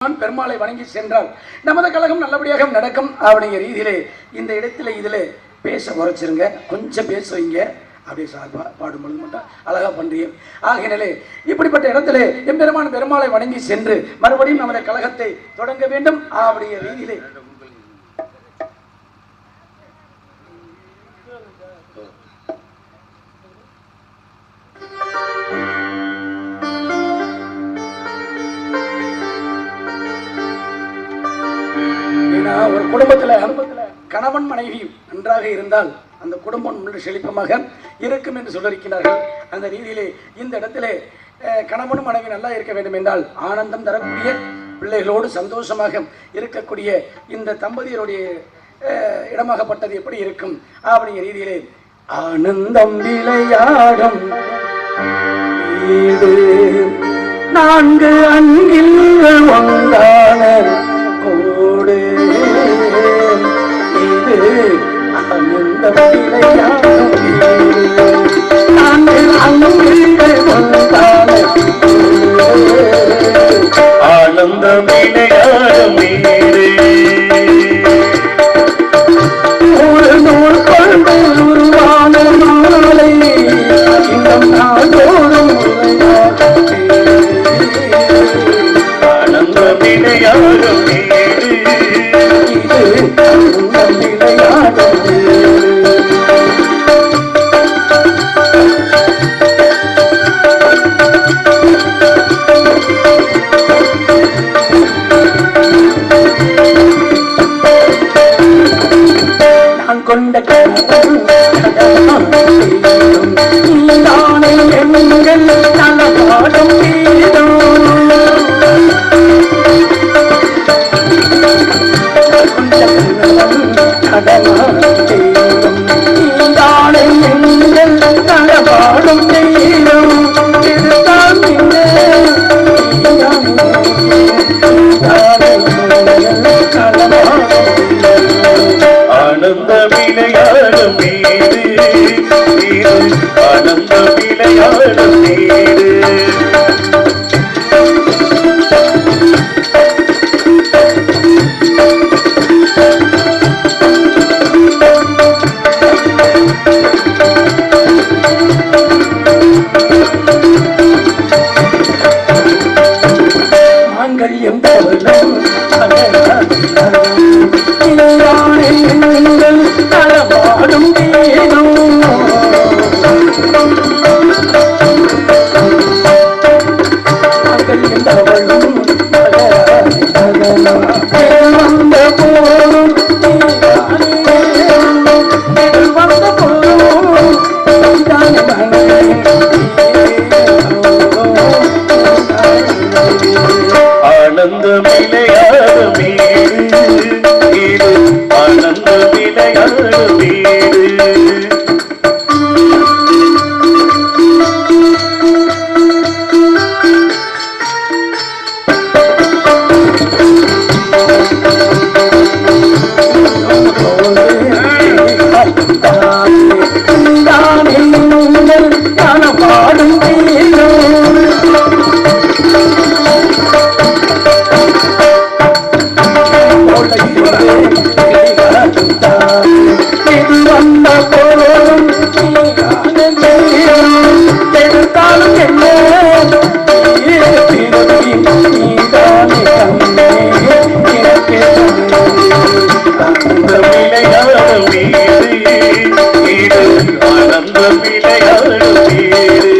பெருமாளை வணங்கி சென்றால் நமது கழகம் நல்லபடியாக நடக்கும் அப்படிங்கிற ரீதியிலே இந்த இடத்துல இதில் பேச குறைச்சிருங்க, கொஞ்சம் பேச வைங்க. அப்படியே சார்பா பாடும்பொழுது மட்டும் அழகா பண்றீங்க. ஆகையினாலே இப்படிப்பட்ட இடத்துல எம்பெருமான் பெருமாளை வணங்கி சென்று மறுபடியும் நமது கழகத்தை தொடங்க வேண்டும் அப்படிங்கிற ரீதியிலே ஒரு குடும்பத்துல கணவன் மனைவி நன்றாக இருந்தால் அந்த குடும்பம் செழிப்பமாக இருக்கும் என்று சொல்லியிருக்கிறார்கள். அந்த ரீதியிலே இந்த இடத்திலே கணவன் மனைவி நல்லா இருக்க வேண்டும் என்றால் ஆனந்தம் தரக்கூடிய பிள்ளைகளோடு சந்தோஷமாக இருக்கக்கூடிய இந்த தம்பதியருடைய இடமாகப்பட்டது எப்படி இருக்கும் அப்படிங்கிற ரீதியிலே ஆனந்தம் விளையாடும் வீடு நான்கு அன்பில் ஒன்றான கோடு இது ஆனந்தம் விளையாடும் நான்கு அன்பில் ஒன்றான ஆனந்தம் விளையாடும் வீடு ஒரு நூல் கொண்டு உருவான நாளை இன்னும் நாளோடும் ஆனந்தம் விளையாடும் வீடு நான் கொண்ட நீதானே எங்கள் நலபாடும் வீடும் நீதானே எங்கள் நலபாடும் வீடும் இதுதான் ஆனந்த விளையாடும் வீடு ஆனந்த விளையாடும் வீடு மாங்கல்யம் போலும் எங்கள் நலபாடும் வீடும் மாங்கல்யம் தவழும் வந்த போரும் வந்த போரும் ஆனந்த விளையாடும் வீடு ஆனந்த விளையாடும் வீடு பாடும் வந்த போலும் எதிர்காலம் என்ன விளையாடும் வீடு ஆனந்த விளையாடும் வீடு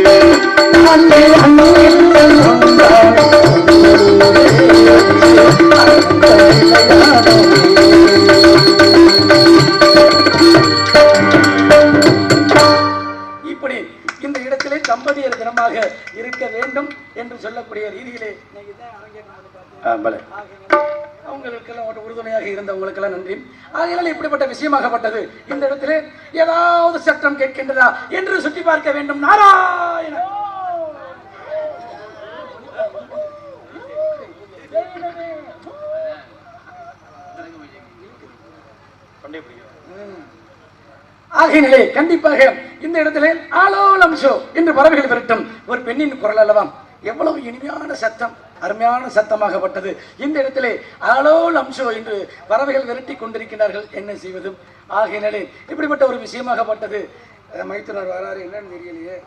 இப்படி இந்த இடத்திலே தம்பதியர் தினமாக இருக்க வேண்டும் என்று சொல்லக்கூடிய ரீதியிலே அவங்களுக்கெல்லாம் உறுதுணையாக இருந்தவங்களுக்கெல்லாம் நன்றி. ஆகையால் இப்படிப்பட்ட விஷயமாகப்பட்டது இந்த இடத்திலே ஏதாவது சட்டம் கேட்கின்றதா என்று சுற்றி பார்க்க வேண்டும். நாராயண ஆகையினாலே கண்டிப்பாக இந்த இடத்திலே ஆலோலம் ஷோ என்று பறவைகள் விரட்டும் ஒரு பெண்ணின் குரல் அல்லவா, எவ்வளவு இனிமையான சத்தம். அருமையான சத்தமாகப்பட்டது. இந்த இடத்திலே ஆலோ லம்சோ என்று பறவைகள் விரட்டி கொண்டிருக்கிறார்கள். என்ன செய்வதும் ஆகையினாலே இப்படிப்பட்ட ஒரு விஷயமாகப்பட்டது. மைத்துனர் வராரு என்னன்னு தெரியலையே.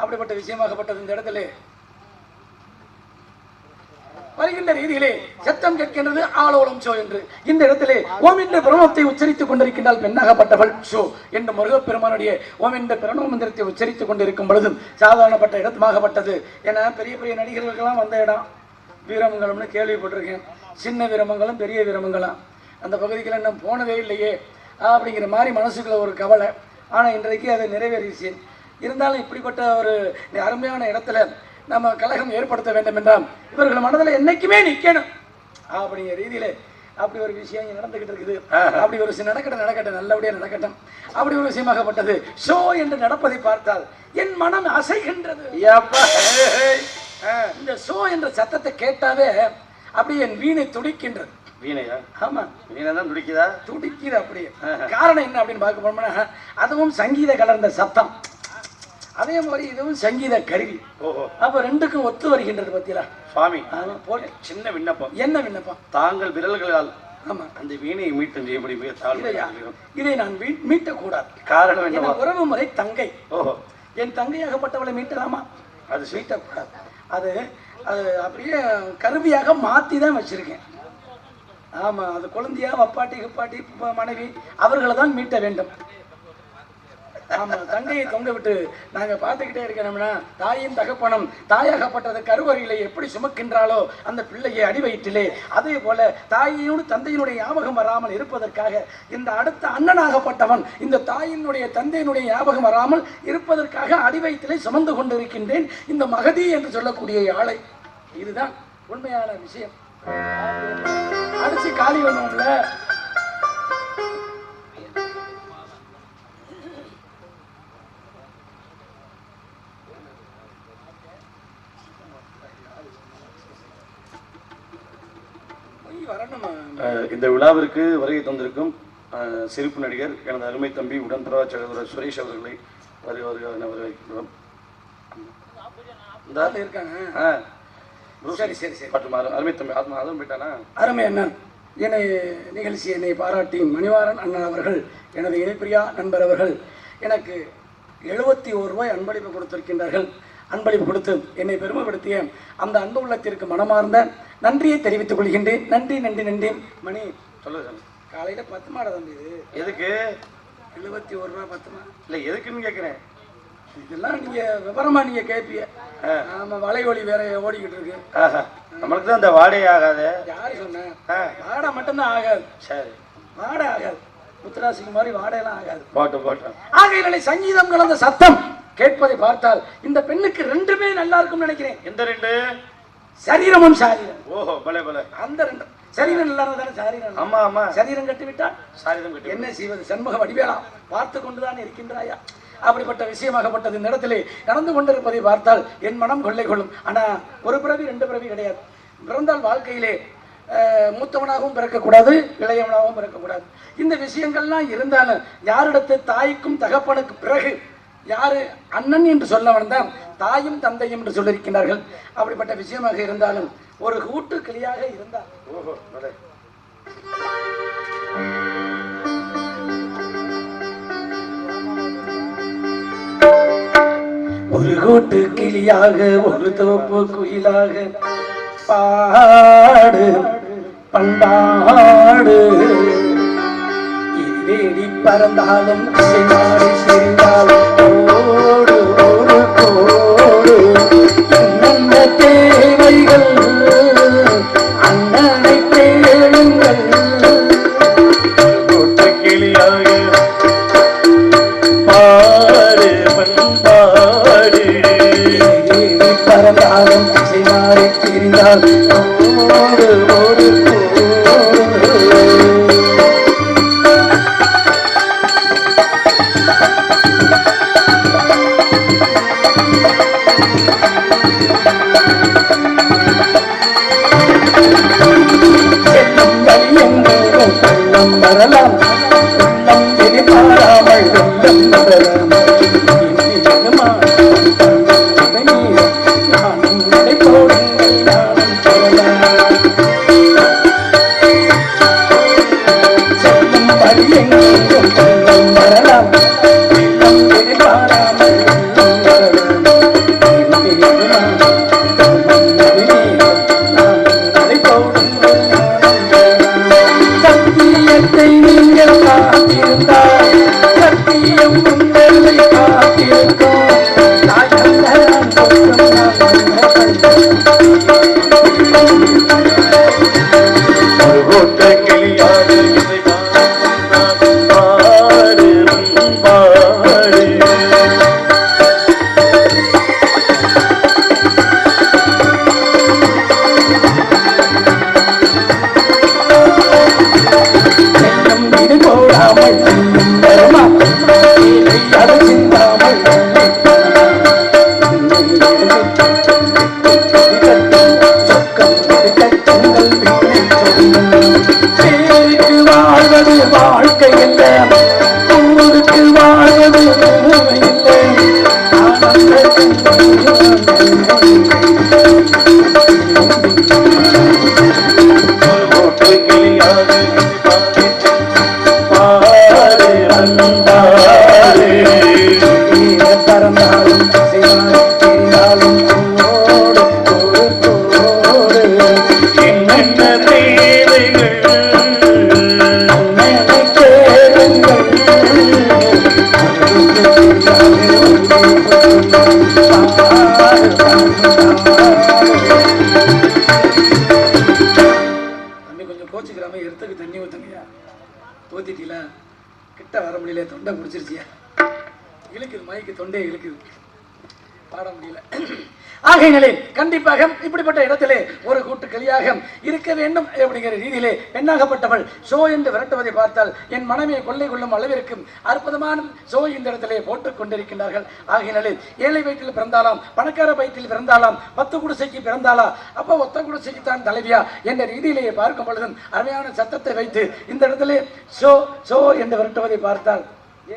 அப்படிப்பட்ட விஷயமாகப்பட்டது. இந்த இடத்திலே வருகின்ற ரீதியிலே சத்தம் கேட்கின்றது ஆலோலம் ஷோ என்று. இந்த இடத்திலே ஓம் என்ற பிரணவத்தை உச்சரித்துக் கொண்டிருக்கின்றால் பெண்ணாகப்பட்டவள் ஷோ என்று முருகப்பெருமானுடைய ஓம் என்ற பிரணவ மந்திரத்தை உச்சரித்துக் கொண்டிருக்கும் பொழுதும் சாதாரணப்பட்ட இடமாகப்பட்டது. ஏன்னா பெரிய பெரிய நடிகர்களுக்கெல்லாம் வந்த இடம் வீரமங்கலம்னு கேள்விப்பட்டிருக்கேன். சின்ன வீரமங்கலம் பெரிய வீரமங்கலம் அந்த பகுதிக்கெல்லாம் நான் போனதே இல்லையே அப்படிங்கிற மாதிரி மனசுக்குள்ள ஒரு கவலை. ஆனால் இன்றைக்கு அதை நிறைவேறிச்சு. இருந்தாலும் இப்படிப்பட்ட ஒரு அருமையான இடத்துல நம்ம கழகம் ஏற்படுத்த வேண்டும் என்றால் இவர்கள் மனதில் என்னைக்குமே நிற்கணும் அப்படிங்கிற ரீதியில அப்படி ஒரு விஷயம் நடந்துகிட்டு இருக்குது. அப்படி ஒரு நடக்கட்டும் நல்லபடியாக நடக்கட்டும். அப்படி ஒரு விஷயமாகப்பட்டது. ஷோ என்று நடப்பதை பார்த்தால் என் மனம் அசைகின்றது. இந்த ஷோ என்ற சத்தத்தை கேட்டாவே அப்படி என் வீணை துடிக்கின்றது. வீணையா? ஆமா, வீணை தான் துடிக்குதா? துடிக்குது. அப்படியே காரணம் என்ன அப்படின்னு பார்க்க போனோம்னா அதுவும் சங்கீத கலர்ந்த சத்தம், அதே மாதிரி இதுவும் சங்கீத கருவி. அப்ப ரெண்டுக்கும் ஒத்து வருகின்றது. பத்தியா சுவாமி, சின்ன விண்ணப்பம். என்ன விண்ணப்பம்? தாங்கள் விரல்களால் ஆமா அந்த வீணையை மீட்டும் செய்யபடி இதை நான் மீட்டக்கூடாது. காரணம் என்ன? உறவு முறை தங்கை. என் தங்கையாகப்பட்டவளை மீட்டலாமா? அது மீட்டக்கூடாது. அது அது அப்படியே கருவியாக மாத்தி தான் வச்சிருக்கேன். ஆமா, அது குழந்தையா வப்பாட்டி குப்பாட்டி மனைவி அவர்களை தான் மீட்ட வேண்டும். ஆமா, தங்கையை தொங்க விட்டு நாங்க பார்த்துக்கிட்டே இருக்கணும்னா தாயின் தகப்பனம் தாயாகப்பட்டது கருவறையிலே எப்படி சுமக்கின்றாலோ அந்த பிள்ளையை அடி வயிற்றிலே, அதே போல தாயினோடு தந்தையினுடைய ஞாபகம் வராமல் இருப்பதற்காக இந்த அடுத்த அண்ணனாகப்பட்டவன் இந்த தாயினுடைய தந்தையினுடைய ஞாபகம் வராமல் இருப்பதற்காக அடி வயிற்றிலே சுமந்து கொண்டிருக்கின்றேன் இந்த மகதி என்று சொல்லக்கூடிய ஆளை. இதுதான் உண்மையான விஷயம். அடிச்சு காலி பண்ணுவோம்ல. இந்த விழாவிற்கு வருகை தந்திருக்கும் சிரிப்பு நடிகர் எனது அருமை தம்பி உடன்பிறவா சகோதரர் சுரேஷ் அவர்களை வரவேற்கிறோம். அருமை தம்பி அதுவும் போயிட்டானா? அருமை அண்ணன் என்னை பாராட்டி மணிவாரன் அண்ணன் அவர்கள், எனது இணைப்பிரியா நண்பர் அவர்கள் எனக்கு 71 ரூபாய் அன்பளிப்பு கொடுத்திருக்கின்றார்கள். அன்பளிப்பு கொடுத்து என்னை பெருமைப்படுத்திய அந்த அன்பு உள்ளத்திற்கு மனமார்ந்த நன்றியை தெரிவித்துக் கொள்கின்றேன். நன்றி நன்றி நன்றி. மணி சொல்லுங்க. காலையில 10 மாடை தம்பி. இது எதுக்கு 71 ரூபாய் 10 மாடு இல்லை எதுக்குன்னு கேட்குறேன். இதெல்லாம் நீங்க விவரமா நீங்க கேட்பிய. ஆமா, வலை ஒளி வேற ஓடிக்கிட்டு இருக்கு. நம்மளுக்கு தான் இந்த வாடகை ஆகாது. யாரு சொன்ன? வாடகை மட்டும்தான் ஆகாது. சரி, வாடகை ஆகாது. முத்துராசிக்கு மாதிரி வாடகைலாம் ஆகாது. போட்டோம். ஆகையினாலே சங்கீதம் கலந்த சத்தம் கேட்பதை பார்த்தால் இந்த பெண்ணுக்கு ரெண்டுமே நல்லா இருக்கும்னு நினைக்கிறேன். எந்த ரெண்டு? சரீரமும் சாரீரம். ஓஹோ, பலே அந்த ரெண்டு. சரீரம் நல்லா இருந்தானே சாரீரம். ஆமா ஆமா, சரீரம் கட்டிவிட்டால் சாரீரம் கட்டி என்ன செய்வது? சண்முக வடிவேலாம் பார்த்து கொண்டுதான் இருக்கின்றாயா? அப்படிப்பட்ட விஷயமாகப்பட்டது இந்த இடத்திலே நடந்து கொண்டிருப்பதை பார்த்தால் என் மனம் கொள்ளை கொள்ளும். ஆனா ஒரு பிறவி 2 பிறவி கிடையாது. பிறந்தால் வாழ்க்கையிலே மூத்தவனாகவும் பிறக்கக்கூடாது, இளையவனாகவும் பிறக்கக்கூடாது. இந்த விஷயங்கள்லாம் இருந்தாலும் யாரிடத்து தாய்க்கும் தகப்பனுக்கு பிறகு யாரு அண்ணன் என்று சொல்லவன் தான் தாயும் தந்தையும் என்று சொல்லியிருக்கிறார்கள். அப்படிப்பட்ட விஷயமாக இருந்தாலும் ஒரு கூட்டு கிளியாக இருந்தார். ஒரு கூட்டு கிளியாக ஒரு தோப்பு குயிலாக பாடு பண்பாடு தேடி பறந்தாலும் சிரிந்தாலும் ஓடு ஒரு கோடு என்னென்ன தேவைகள் அண்ணனை கேளுங்கள். கூட்டு கிளியாக பாடு பண்பாடு தேடி பறந்தாலும் மாறி திரிந்தால் ஓடு ஒரு வரலாம் உள்ளம் எதிர்பாராமல் வெள்ளம் வரலாம். நானும் நடை போடுங்கள் நானும் நீங்கள் காத்திருந்தால் சத்தியம் உங்களை காத்திருக்கும் கிட்ட வர முடியல, தொண்டை பிடிச்சிருச்சியா, இழுக்குது மைக்கு, தொண்டே இழுக்குது, பாட முடியல. ஆகையினாலே கண்டிப்பாக இப்படிப்பட்ட இடத்திலே ஒரு கூட்டு கலியாக இருக்க வேண்டும் அப்படிங்கிற ரீதியிலே பெண்ணாகப்பட்டவள் ஷோ என்று விரட்டுவதை பார்த்தால் என் மனமே கொள்ளை கொள்ளும் அளவிற்கு அற்புதமான ஷோ இந்த இடத்திலே போட்டுக் கொண்டிருக்கின்றார்கள். ஆகையினாலே ஏழை வயிற்றில் பிறந்தாலாம், பணக்கார வயிற்றில் பிறந்தாலாம், 10 குடிசைக்கு பிறந்தாளா, அப்போ ஒத்த குடிசைக்கு தான் தலைவியா என்ற ரீதியிலேயே பார்க்கும் பொழுதும் அருமையான சத்தத்தை வைத்து இந்த இடத்திலே ஷோ ஷோ என்று விரட்டுவதை பார்த்தால்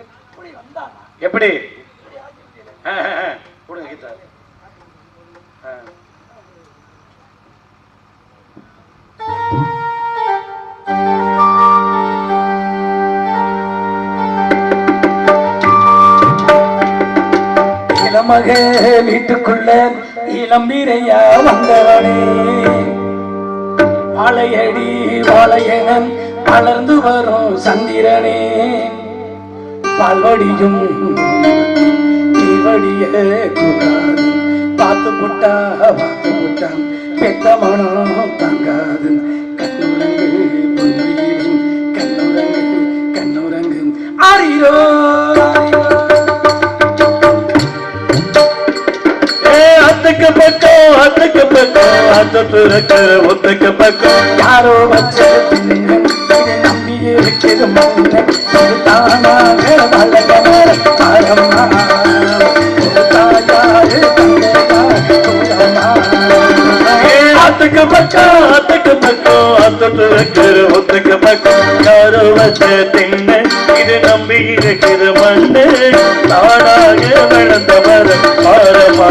எப்படி வந்தா எப்படி இளமக வீட்டுக்குள்ள இளம்பீரையா வந்தவனே, வாழையடி வாழையனன் வளர்ந்து வரும் சந்திரனே, பால்வடியும் தீவடிய கூடாது, பார்த்து புட்டா பெத்த மனம் தாங்காது, கண்ணுரங்கு பொன்மையிலும் கண்ணுரங்கு ஆரீரோ அத்துக்கு பக்கம் ஒத்துக்கு பக்கம் யாரோ வச்ச நம்பி இருக்கிறது தானாக அத்துக்கு பக்கம் ஒத்துக்கு பக்கம் யாரோ வச்ச தின்ன இது நம்பி இருக்கிற மண்ணு தானாக வளர்ந்த மரம் பாரமா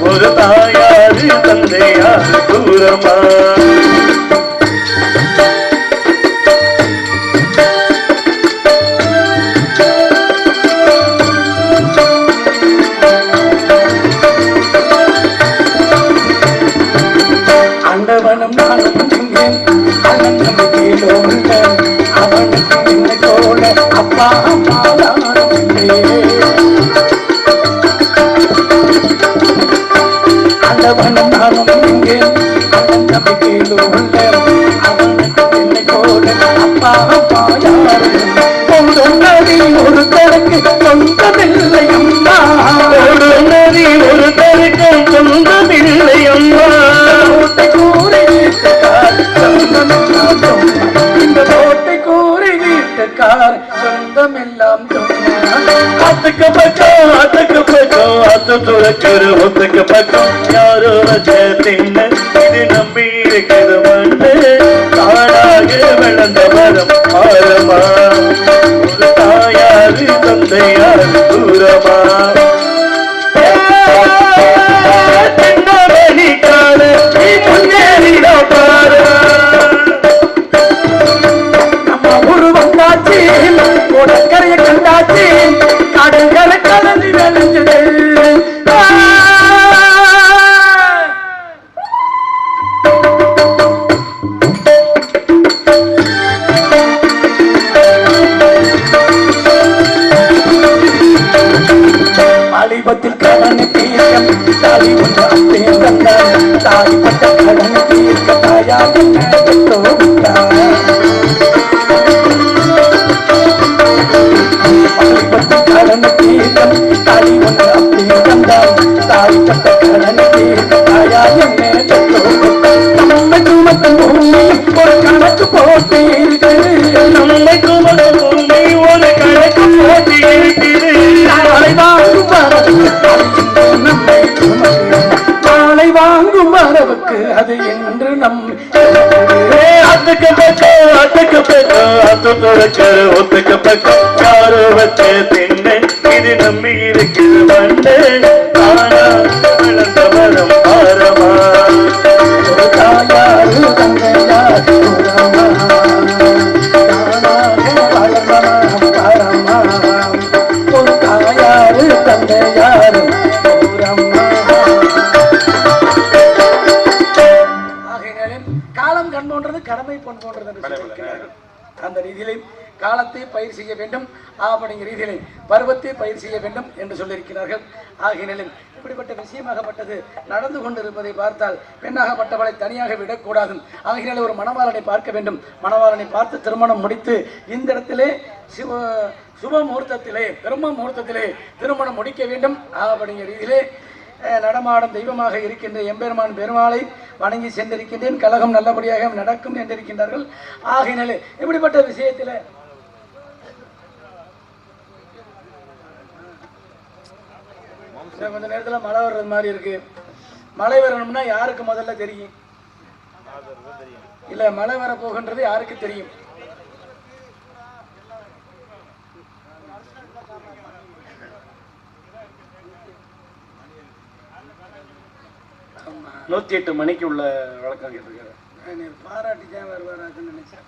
ஒரு தாயாரு தந்தையாரு தூரமா ஆண்டவனும் நானும் அண்ணன் கீழோ அவனுக்கு என்னை போல அப்பா அம்மா ஆண்டவனும் நானும் இங்கே அண்ணன் நம்பிக்கையிலோ அவனுக்கு என்னை போல அப்பா அம்மா யாரும் நதி ஒரு தருக்கு சொந்தமில்லை அம்மா, நதி ஒரு தருக்கு சொந்தமில்லை அம்மா, இந்த கோட்டை கூறி வீட்டுக்கார் சொந்தமெல்லாம் அத்துக்கு பக்கம் அத்து துறக்கிற ஒத்துக்கு பக்கம் யாரோ வச்ச தின்ன இது நம்பி இருக்கிற மண்ணு தானாக வளர்ந்த மரம் ஆரமா ஒரு தாயாரு தந்தையாரு தூரமா நம்ம ஊரு வந்தாச்சு, உடற்கரையை கண்டாச்சு, கடற்கரை கலந்து விளைஞ்சது. கடனை தீர்க்க தாலி ஒன்று அப்பே தந்தாள் தாய்ப்பட்ட கடனை தீர்க்க தாயா என்ன பெற்றோ விட்டாள் கடனை தீர்க்க தாலி ஒன்று அப்பே தந்தாள் தாய்ப்பட்ட கடனை தீர்க்க தாயா என்ன பெற்றோ நம்மை சுமக்கும் பூமி ஒரு கணக்கு போட்டு இருக்குது நம்மை சுமக்கும் பூமி ஒரு கணக்கு போட்டு இருக்குது நாளை வாங்கும் நாளை வாங்கும் வரவுக்கு அது என்று நம் அதுக்கு பக்கம் அதுக்கு பக்கம் அது துறக்க ஒத்துக்கு பக்கம் யாரோ வச்ச திண்ணை இது நம்பி இருக்குது மண்ணு ஆனா வளர்ந்த மரம் பாரமா தாயாரு தந்தையார் ஒரு தாயாரு தந்தையாரு காலம் கண் போன்றது கடமை பொன் போன்றது என்று சொல்லியிருக்கிறார்கள். அந்த ரீதியிலே காலத்தை பயிர் செய்ய வேண்டும் அப்படிங்கிற ரீதியிலே பருவத்தை பயிர் செய்ய வேண்டும் என்று சொல்லியிருக்கிறார்கள். ஆகையினாலும் இப்படிப்பட்ட விஷயமாகப்பட்டது நடந்து கொண்டிருப்பதை பார்த்தால் பெண்ணாகப்பட்டவளை தனியாக விடக்கூடாது. ஆகையினால ஒரு மணவாளனை பார்க்க வேண்டும். மணவாளனை பார்த்து திருமணம் முடித்து இந்த இடத்திலே சுப முகூர்த்தத்திலே பிரம்ம முகூர்த்தத்திலே திருமணம் முடிக்க வேண்டும் அப்படிங்கிற ரீதியிலே நடமாடும் தெய்வமாக இருக்கின்ற எம்பெருமான் பெருமாளை வணங்கி சென்றிருக்கின்றேன். கழகம் நல்லபடியாக நடக்கும் என்றிருக்கின்றார்கள். ஆகையினாலே இப்படிப்பட்ட விஷயத்தில் கொஞ்ச நேரத்தில் மழை வர்றது மாதிரி இருக்கு. மழை வரணும்னா யாருக்கு முதல்ல தெரியும்? இல்ல மழை வர போகின்றது யாருக்கு தெரியும்? ஆமா 108 மணிக்கு உள்ள வழக்கம் கேட்டிருக்காரு. பாராட்டி தான் வருவாரான்னு நினைச்சேன்.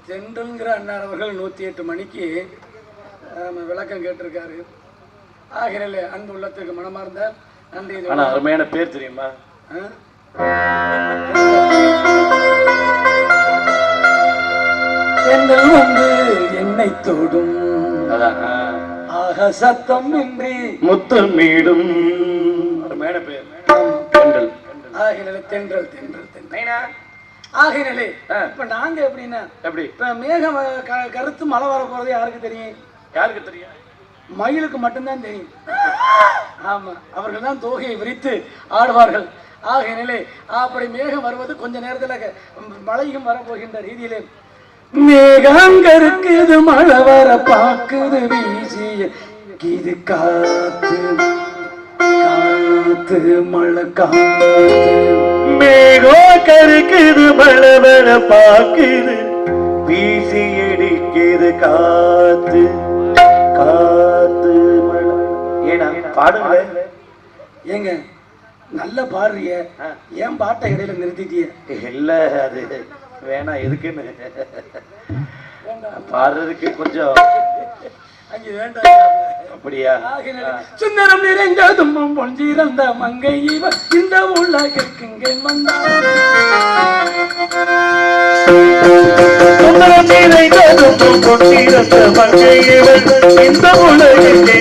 தென்றல்ங்கிற அண்ணன் அவர்கள் 108 மணிக்கு விளக்கம் கேட்டிருக்காரு. ஆகிரல அன்பு உள்ளத்துக்கு மனமார்ந்த நன்றி. ஆனா அருமையான பேர் தெரியுமா? தென்றல் வந்து என்னை தொடும் அதான் ஆக சத்தம் இன்றி முத்தமீடும் அருமையான பேர் தென்றல். ஆகிரல தென்றல் தென்றல் தென்றல். ஆகையினாலே இப்ப நாங்க எப்படின்னா எப்படி இப்ப மேகம் கருத்து மழை வர போறது யாருக்கு தெரியும்? யாருக்கு தெரியும்? மயிலுக்கு மட்டும்தான் தெரியும். ஆமா, அவர்கள் தான் தோகையை விரித்து ஆடுவார்கள். ஆகையினாலே அப்படி மேகம் வருவது கொஞ்ச நேரத்துல மழையும் வரப்போகின்ற ரீதியிலே மேகம் இருக்குது மழை வர பாக்குது வீசிய இது காத்து காத்து மழை காத்து மேகோ கருக்குது மழை வர பாக்குது வீசி அடிக்குது காத்து காத்து மழை. ஏன்னா பாடுங்களேன். ஏங்க நல்ல பாடுறிய, ஏன் பாட்டை இடையில நிறுத்திட்டிய? இல்ல அது வேணாம், எதுக்குன்னு பாடுறதுக்கு கொஞ்சம் அங்க வேண்டாம். அப்படியா? சுந்தரம் நிறைந்த தும்பம் பொஞ்சிறந்த மங்கை இவன் இந்த உலகிற்கு வந்தார். சுந்தரம் நிறைந்த தும்பம் பொஞ்சிறந்த மங்கை இவன் இந்த உலகிற்கு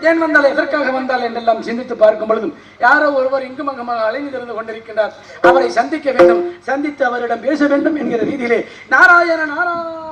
ஏன் வந்தால் எதற்காக வந்தால் என்றெல்லாம் சிந்தித்து பார்க்கும் பொழுதும் யாரோ ஒருவர் இங்கும் அங்குமாக அலைந்து திறந்து கொண்டிருக்கின்றார். அவரை சந்திக்க வேண்டும், சந்தித்து அவரிடம் பேச வேண்டும் என்கிற ரீதியிலே நாராயண நாராயண